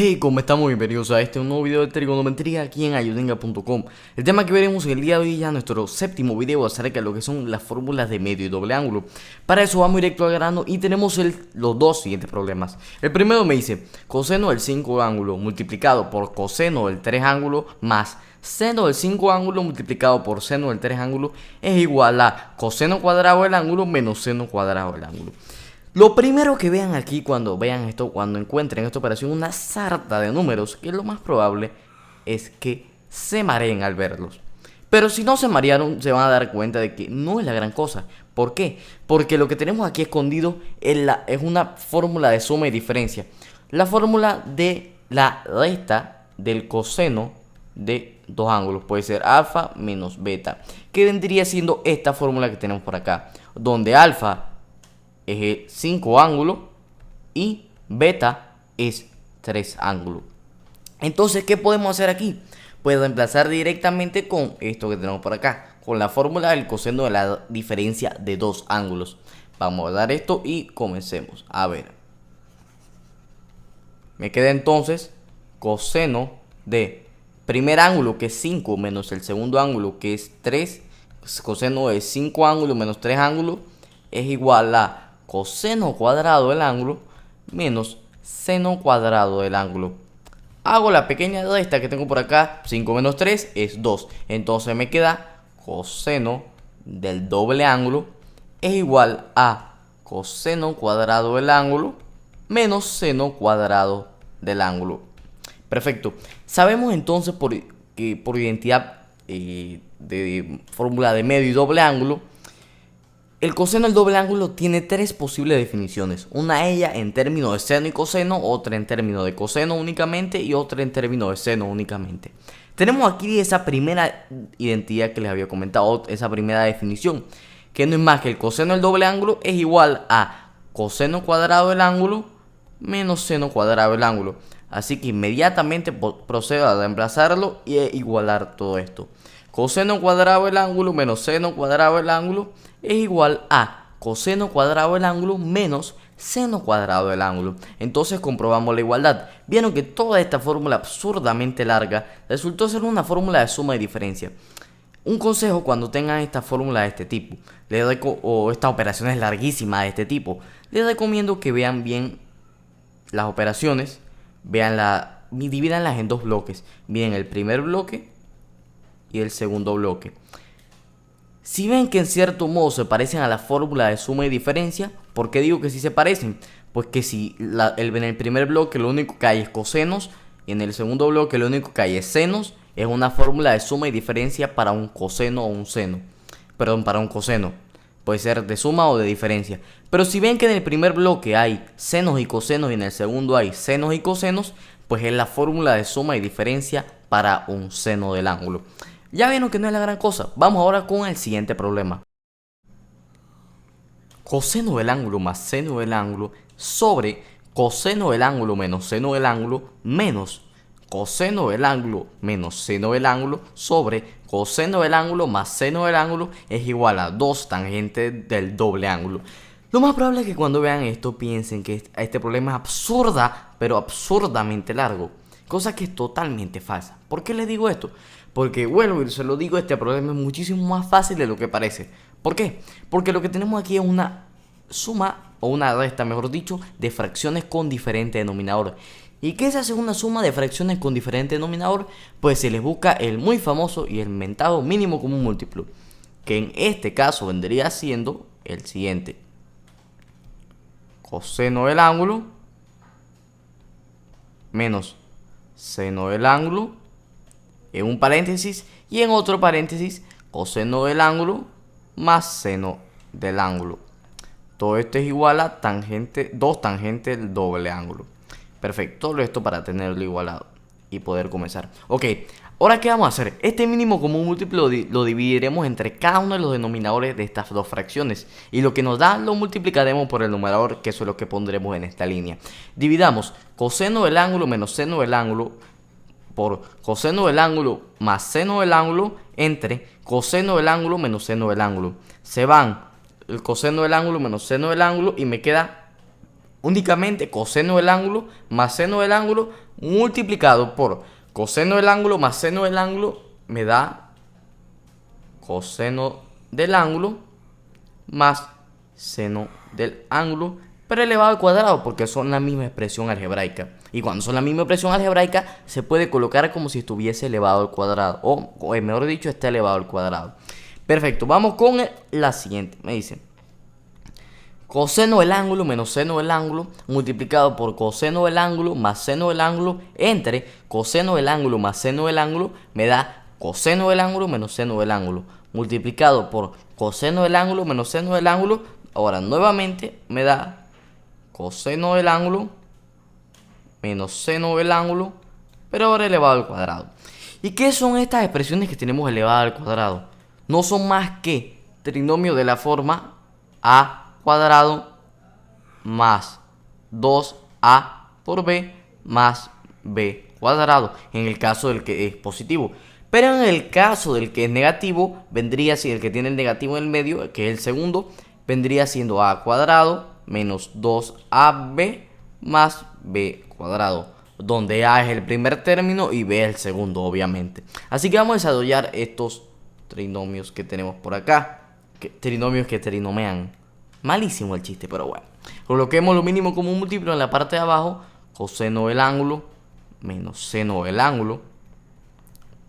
Hey, ¿cómo estamos? Bienvenidos a un nuevo video de trigonometría aquí en ayudinga.com. El tema que veremos en el día de hoy ya nuestro séptimo video acerca de lo que son las fórmulas de medio y doble ángulo. Para eso vamos directo al grano y tenemos los dos siguientes problemas. El primero me dice coseno del 5 ángulo multiplicado por coseno del 3 ángulo más seno del 5 ángulo multiplicado por seno del 3 ángulo es igual a coseno cuadrado del ángulo menos seno cuadrado del ángulo. Lo primero que vean aquí cuando vean esto, cuando encuentren esta operación, una sarta de números, que lo más probable es que se mareen al verlos. Pero si no se marearon, se van a dar cuenta de que no es la gran cosa. ¿Por qué? Porque lo que tenemos aquí escondido es una fórmula de suma y diferencia. La fórmula de la resta del coseno de dos ángulos. Puede ser alfa menos beta, que vendría siendo esta fórmula que tenemos por acá, donde alfa es 5 ángulos y beta es 3 ángulos. Entonces, ¿qué podemos hacer aquí? Pues reemplazar directamente con esto que tenemos por acá, con la fórmula del coseno de la diferencia de dos ángulos. Vamos a dar esto y comencemos. A ver, me queda entonces coseno de primer ángulo, que es 5, menos el segundo ángulo, que es 3. Coseno de 5 ángulos menos 3 ángulos es igual a coseno cuadrado del ángulo menos seno cuadrado del ángulo. Hago la pequeña resta que tengo por acá. 5 menos 3 es 2. Entonces me queda coseno del doble ángulo es igual a coseno cuadrado del ángulo menos seno cuadrado del ángulo. Perfecto. Sabemos entonces que por identidad de fórmula de medio y doble ángulo, el coseno del doble ángulo tiene tres posibles definiciones. Una de ellas en términos de seno y coseno, otra en términos de coseno únicamente y otra en términos de seno únicamente. Tenemos aquí esa primera identidad que les había comentado, esa primera definición, que no es más que el coseno del doble ángulo es igual a coseno cuadrado del ángulo menos seno cuadrado del ángulo. Así que inmediatamente procedo a reemplazarlo y igualar todo esto. Coseno cuadrado del ángulo menos seno cuadrado del ángulo es igual a coseno cuadrado del ángulo menos seno cuadrado del ángulo. Entonces comprobamos la igualdad. Vieron que toda esta fórmula absurdamente larga resultó ser una fórmula de suma y diferencia. Un consejo cuando tengan esta fórmula de este tipo, o estas operaciones larguísimas de este tipo, les recomiendo que vean bien las operaciones, divídanlas en dos bloques. Miren el primer bloque y el segundo bloque. Si ven que en cierto modo se parecen a la fórmula de suma y diferencia, ¿por qué digo que sí se parecen? Pues que si en el primer bloque lo único que hay es cosenos y en el segundo bloque lo único que hay es senos, es una fórmula de suma y diferencia para un coseno o un seno. Perdón, para un coseno. Puede ser de suma o de diferencia. Pero si ven que en el primer bloque hay senos y cosenos y en el segundo hay senos y cosenos, pues es la fórmula de suma y diferencia para un seno del ángulo. Ya vieron que no es la gran cosa. Vamos ahora con el siguiente problema. Coseno del ángulo más seno del ángulo sobre coseno del ángulo menos seno del ángulo menos coseno del ángulo menos seno del ángulo sobre coseno del ángulo más seno del ángulo es igual a 2 tangentes del doble ángulo. Lo más probable es que cuando vean esto piensen que este problema es absurda, pero absurdamente largo. Cosa que es totalmente falsa. ¿Por qué les digo esto? Porque, bueno, se lo digo, este problema es muchísimo más fácil de lo que parece. ¿Por qué? Porque lo que tenemos aquí es una suma, o una resta, mejor dicho, de fracciones con diferente denominador. ¿Y qué se hace una suma de fracciones con diferente denominador? Pues se les busca el muy famoso y el mentado mínimo común múltiplo, que en este caso vendría siendo el siguiente. Coseno del ángulo menos seno del ángulo en un paréntesis y en otro paréntesis coseno del ángulo más seno del ángulo. Todo esto es igual a 2 tangentes del doble ángulo. Perfecto, todo esto para tenerlo igualado y poder comenzar. Ok, ahora ¿qué vamos a hacer? Este mínimo común múltiplo lo dividiremos entre cada uno de los denominadores de estas dos fracciones. Y lo que nos da lo multiplicaremos por el numerador, que eso es lo que pondremos en esta línea. Dividamos coseno del ángulo menos seno del ángulo por coseno del ángulo más seno del ángulo entre coseno del ángulo menos seno del ángulo. Se van el coseno del ángulo menos seno del ángulo y me queda únicamente coseno del ángulo más seno del ángulo multiplicado por coseno del ángulo más seno del ángulo me da coseno del ángulo más seno del ángulo, pero elevado al cuadrado, porque son la misma expresión algebraica. Y cuando son la misma expresión algebraica, se puede colocar como si estuviese elevado al cuadrado, o mejor dicho, está elevado al cuadrado. Perfecto, vamos con la siguiente. Me dice coseno del ángulo menos seno del ángulo multiplicado por coseno del ángulo más seno del ángulo entre coseno del ángulo más seno del ángulo me da coseno del ángulo menos seno del ángulo multiplicado por coseno del ángulo menos seno del ángulo. Ahora nuevamente me da coseno del ángulo menos seno del ángulo, pero ahora elevado al cuadrado. ¿Y qué son estas expresiones que tenemos elevadas al cuadrado? No son más que trinomio de la forma a cuadrado más 2a por b más b cuadrado, en el caso del que es positivo. Pero en el caso del que es negativo, vendría siendo el que tiene el negativo en el medio, que es el segundo, vendría siendo a cuadrado menos 2ab más b cuadrado, donde a es el primer término y b es el segundo, obviamente. Así que vamos a desarrollar estos trinomios que tenemos por acá, trinomios que trinomean. Malísimo el chiste, pero bueno. Coloquemos lo mínimo como un múltiplo en la parte de abajo. Coseno del ángulo menos seno del ángulo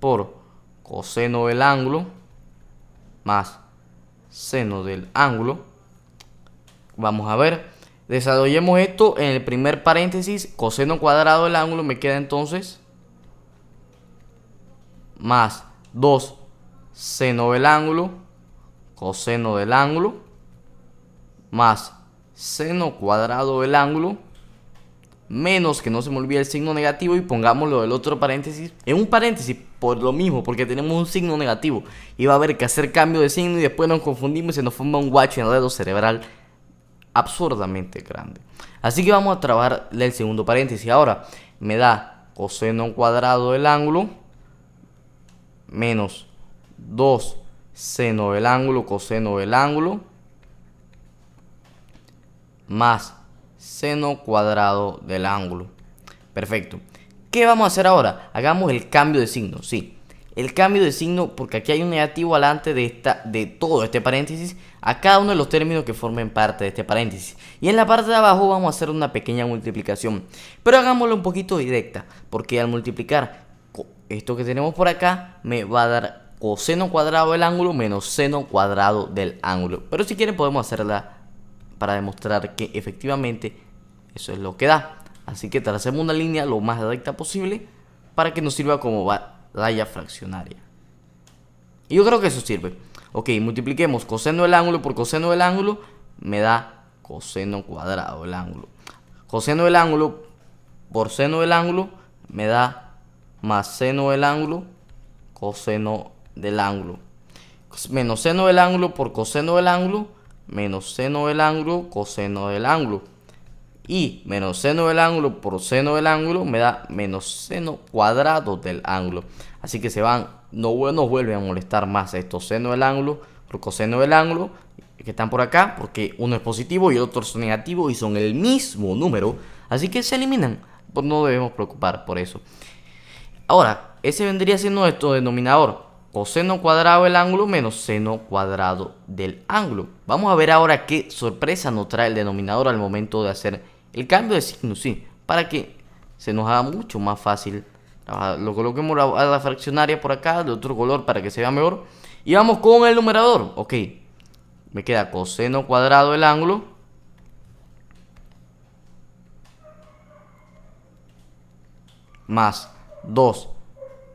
por coseno del ángulo más seno del ángulo. Vamos a ver. Desarrollemos esto en el primer paréntesis. Coseno cuadrado del ángulo me queda entonces más 2 seno del ángulo coseno del ángulo más seno cuadrado del ángulo menos, que no se me olvide el signo negativo, y pongámoslo del otro paréntesis en un paréntesis por lo mismo, porque tenemos un signo negativo y va a haber que hacer cambio de signo y después nos confundimos y se nos forma un guacho enredo cerebral absurdamente grande. Así que vamos a trabajar el segundo paréntesis. Ahora me da coseno cuadrado del ángulo menos 2 seno del ángulo coseno del ángulo más seno cuadrado del ángulo. Perfecto. ¿Qué vamos a hacer ahora? Hagamos el cambio de signo. Sí, el cambio de signo, porque aquí hay un negativo delante de todo este paréntesis, a cada uno de los términos que formen parte de este paréntesis. Y en la parte de abajo vamos a hacer una pequeña multiplicación, pero hagámoslo un poquito directa, porque al multiplicar esto que tenemos por acá me va a dar coseno cuadrado del ángulo menos seno cuadrado del ángulo. Pero si quieren podemos hacerla para demostrar que efectivamente eso es lo que da. Así que tracemos una línea lo más recta posible para que nos sirva como raya fraccionaria. Y yo creo que eso sirve. Ok, multipliquemos coseno del ángulo por coseno del ángulo, me da coseno cuadrado del ángulo. Coseno del ángulo por seno del ángulo me da más seno del ángulo coseno del ángulo. Menos seno del ángulo por coseno del ángulo menos seno del ángulo coseno del ángulo. Y menos seno del ángulo por seno del ángulo me da menos seno cuadrado del ángulo. Así que no nos vuelven a molestar más estos seno del ángulo por coseno del ángulo que están por acá, porque uno es positivo y el otro es negativo y son el mismo número. Así que se eliminan, pues no debemos preocupar por eso. Ahora, ese vendría siendo nuestro denominador. Coseno cuadrado del ángulo menos seno cuadrado del ángulo. Vamos a ver ahora qué sorpresa nos trae el denominador al momento de hacer el cambio de signo, sí, para que se nos haga mucho más fácil. Lo coloquemos a la fraccionaria por acá, de otro color para que se vea mejor. Y vamos con el numerador. Ok, me queda coseno cuadrado del ángulo más 2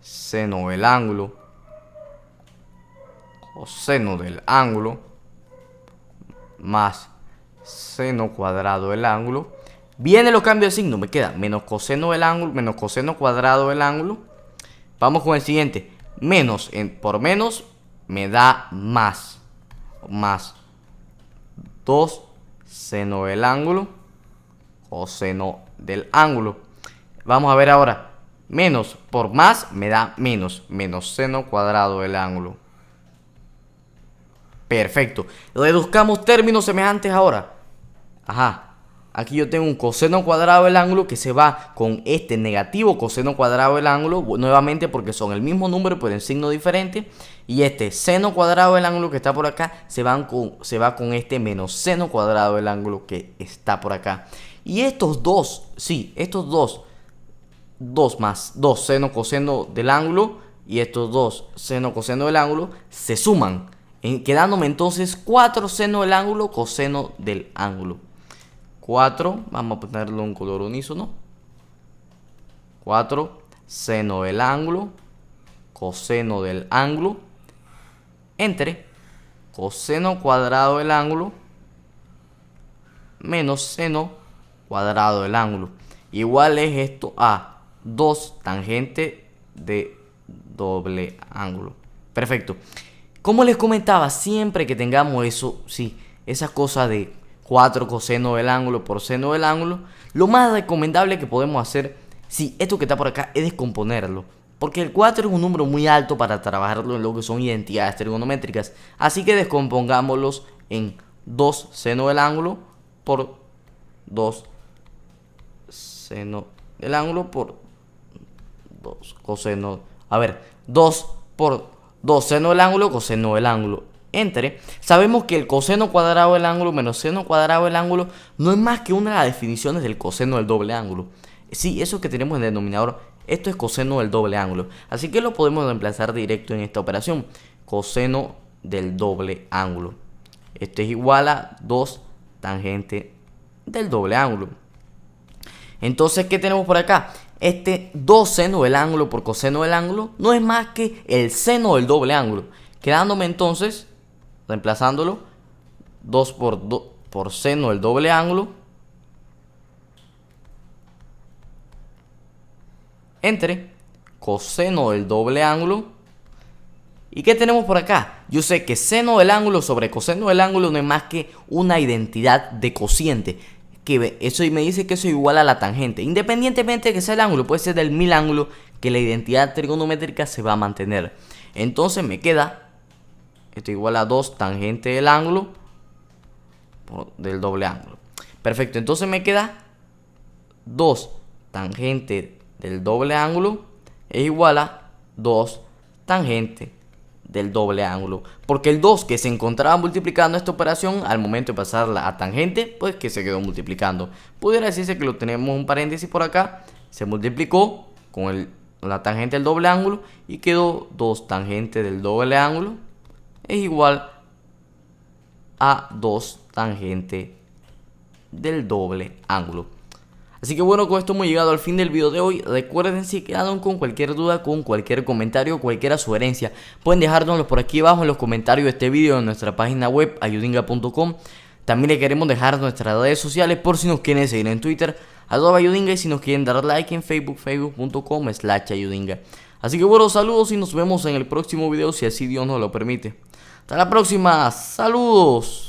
seno del ángulo coseno del ángulo más seno cuadrado del ángulo. Vienen los cambios de signo, me queda menos coseno del ángulo, menos coseno cuadrado del ángulo. Vamos con el siguiente. Menos por menos me da más. Más 2 seno del ángulo coseno del ángulo. Vamos a ver ahora. Menos por más me da menos. Menos seno cuadrado del ángulo. Perfecto. Reduzcamos términos semejantes ahora. Ajá. aquí yo tengo un coseno cuadrado del ángulo que se va con este negativo coseno cuadrado del ángulo, nuevamente porque son el mismo número pero en signo diferente. Y este seno cuadrado del ángulo que está por acá se va con este menos seno cuadrado del ángulo que está por acá. Y estos dos, sí, estos dos 2 más 2 seno coseno del ángulo y estos 2 seno coseno del ángulo se suman, quedándome entonces 4 seno del ángulo coseno del ángulo. 4, vamos a ponerlo en color unísono. 4 seno del ángulo coseno del ángulo entre coseno cuadrado del ángulo menos seno cuadrado del ángulo. Igual es esto a 2 tangente de doble ángulo. Perfecto. Como les comentaba, siempre que tengamos eso, sí, esa cosa de 4 coseno del ángulo por seno del ángulo, lo más recomendable que podemos hacer, sí, esto que está por acá, es descomponerlo. Porque el 4 es un número muy alto para trabajarlo en lo que son identidades trigonométricas. Así que descompongámoslos en 2 seno del ángulo por 2 seno del ángulo por 2 coseno. A ver, 2 por 2 seno del ángulo coseno del ángulo. Entre, sabemos que el coseno cuadrado del ángulo menos seno cuadrado del ángulo no es más que una de las definiciones del coseno del doble ángulo. Sí, eso que tenemos en el denominador, esto es coseno del doble ángulo. Así que lo podemos reemplazar directo en esta operación. Coseno del doble ángulo. Esto es igual a 2 tangente del doble ángulo. Entonces, ¿qué tenemos por acá? Este 2 seno del ángulo por coseno del ángulo no es más que el seno del doble ángulo. Quedándome entonces, reemplazándolo, 2 por seno del doble ángulo entre coseno del doble ángulo. ¿Y qué tenemos por acá? Yo sé que seno del ángulo sobre coseno del ángulo no es más que una identidad de cociente. Que eso me dice que eso es igual a la tangente. Independientemente de que sea el ángulo, puede ser del mil ángulo, que la identidad trigonométrica se va a mantener. Entonces me queda, esto igual a 2 tangente del ángulo del doble ángulo. Perfecto, entonces me queda 2 tangente del doble ángulo es igual a 2 tangente del doble ángulo, porque el 2 que se encontraba multiplicando esta operación al momento de pasarla a tangente, pues que se quedó multiplicando. Pudiera decirse que lo tenemos un paréntesis por acá, se multiplicó con la tangente del doble ángulo y quedó 2 tangente del doble ángulo es igual a 2 tangente del doble ángulo. Así que bueno, con esto hemos llegado al fin del video de hoy. Recuerden, si quedaron con cualquier duda, con cualquier comentario, cualquier sugerencia, pueden dejárnoslo por aquí abajo en los comentarios de este video en nuestra página web ayudinga.com. También le queremos dejar nuestras redes sociales por si nos quieren seguir en Twitter, @ayudinga, y si nos quieren dar like en Facebook, facebook.com/ayudinga. Así que bueno, saludos y nos vemos en el próximo video si así Dios nos lo permite. Hasta la próxima, saludos.